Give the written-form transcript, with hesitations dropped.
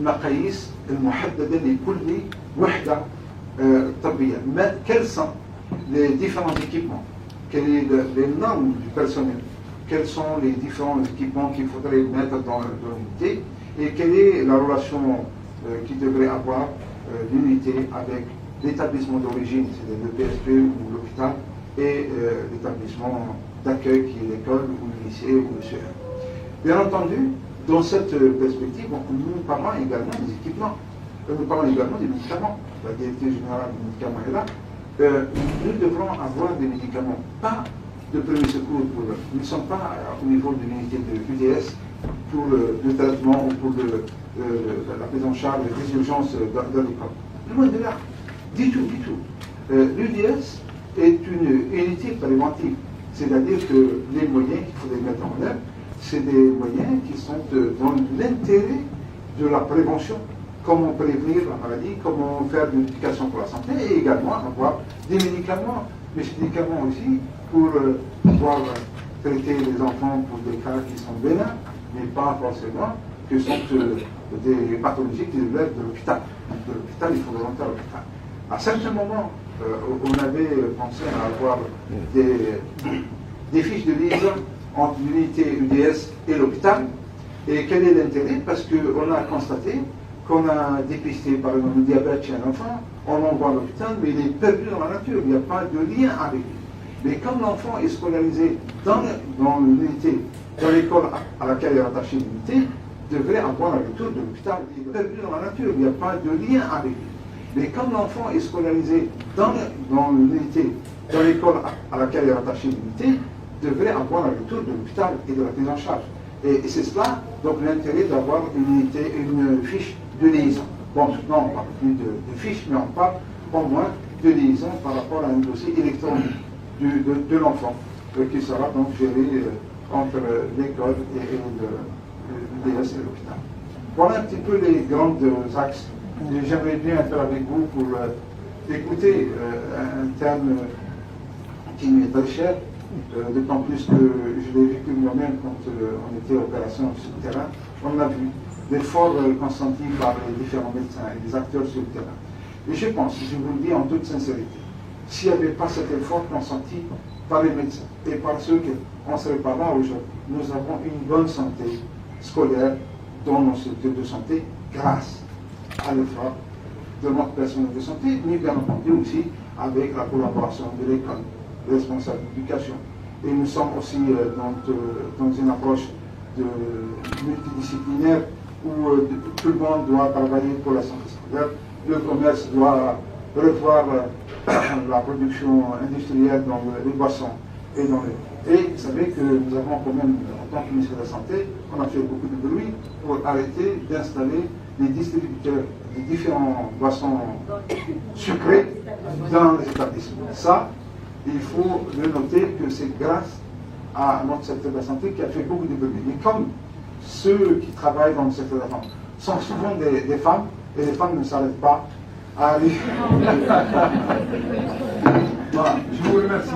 المقاييس المحددة لكل وحدة طبية. Quels sont les différents équipements? Quelles sont les normes du personnel? Quels sont les différents équipements qu'il faudrait mettre dans l'unité? Et quelle est la relation qui devrait avoir l'unité avec l'établissement d'origine, c'est-à-dire le PSP ou l'hôpital, et l'établissement d'accueil qui est l'école ou le lycée ou le CEM. Bien entendu, dans cette perspective, nous parlons également des équipements, nous parlons également des médicaments. La Direction générale des médicaments est là. Nous devrons avoir des médicaments, pas de premier secours pour eux. Nous ne sommes pas au niveau de l'unité de l'UDS pour le traitement ou pour la prise en charge des urgences dans l'école. Loin de là, du tout. L'UDS est une unité préventive, c'est-à-dire que les moyens qu'il faudrait mettre en œuvre, c'est des moyens qui sont dans l'intérêt de la prévention. Comment prévenir la maladie, comment faire de l'éducation pour la santé, et également avoir des médicaments, mais ces médicaments aussi pour pouvoir traiter les enfants pour des cas qui sont bénins, mais pas forcément que sont des pathologies qui relèvent de l'hôpital. De l'hôpital, il faut rentrer à l'hôpital. À certains moments, on avait pensé à avoir des fiches de liaison entre l'unité UDS et l'hôpital. Et quel est l'intérêt? Parce qu'on a constaté qu'on a dépisté par exemple le diabète chez un enfant, on l'envoie à l'hôpital, mais il est perdu dans la nature, il n'y a pas de lien avec lui. Mais comme l'enfant est scolarisé dans l'unité, dans l'école à laquelle est rattachée l'unité, devrait avoir un retour de l'hôpital. Il est perdu dans la nature, il n'y a pas de lien avec lui. Mais comme l'enfant est scolarisé dans l'unité, dans l'école à laquelle est rattachée l'unité, devrait avoir un retour de l'hôpital et de la prise en charge. Et c'est cela, donc l'intérêt d'avoir une fiche de liaison. Bon, maintenant on ne parle plus de fiche, mais on parle au moins de liaison par rapport à un dossier électronique de l'enfant, qui sera donc géré entre l'école et l'UDS et l'hôpital. Voilà un petit peu les grands axes. J'aimerais bien être avec vous pour écouter un terme qui m'est très cher, d'autant plus que je l'ai vécu moi-même quand on était opération sur le terrain. On a vu l'effort consenti par les différents médecins et les acteurs sur le terrain. Et je pense, je vous le dis en toute sincérité, s'il n'y avait pas cet effort consenti par les médecins et par ceux qui ne seraient pas là aujourd'hui, nous avons une bonne santé scolaire dans nos structures de santé grâce à l'effort de notre personnel de santé, mais bien entendu aussi avec la collaboration de l'école, des responsables d'éducation. Et nous sommes aussi dans une approche multidisciplinaire où tout le monde doit travailler pour la santé scolaire. Le commerce doit revoir la production industrielle dans les boissons et dans les... Et vous savez que nous avons quand même, en tant que ministre de la Santé, on a fait beaucoup de bruit pour arrêter d'installer les distributeurs de différentes boissons sucrées dans les établissements. Ça, il faut le noter que c'est grâce à notre secteur de la santé qui a fait beaucoup de bruit. Mais comme ceux qui travaillent dans le secteur de la santé sont souvent des femmes, et les femmes ne s'arrêtent pas à aller. Voilà, je vous remercie.